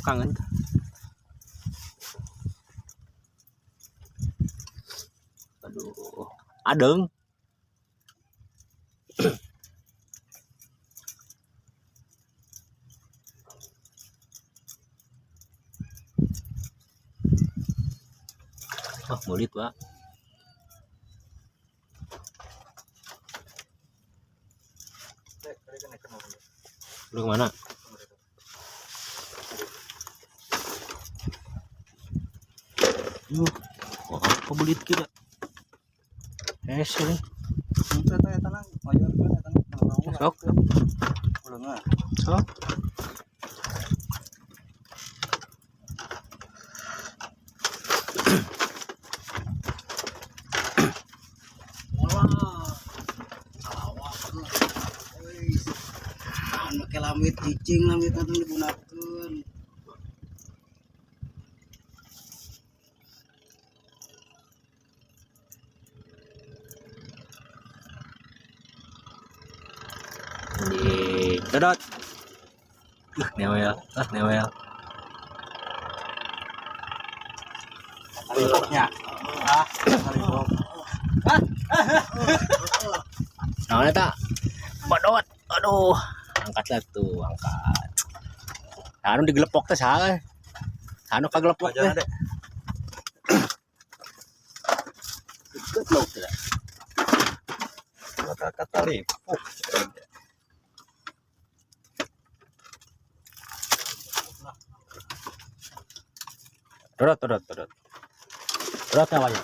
kangen. Aduh, adeng. Oh, mulit, Pak. Lu kemana? Wah, apa bulit kira? Sini. Sok. Sok. Pakai lamit cicing, lamit atau digunakan. Di dodot. Newel, newel. Kalipoknya. Kalipok. Nah, tak. Badot. Aduh, angkatlah tuh, angkat. Anu digelepok teh saha? Anu kagelepok teh. Deket lo teh. Kata lipuk. Dodot. Dodot namanya.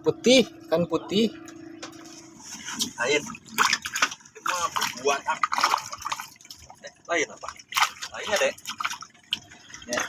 Putih, kan putih. Lain. Cuma buat lain apa? Lainnya deh. Ya.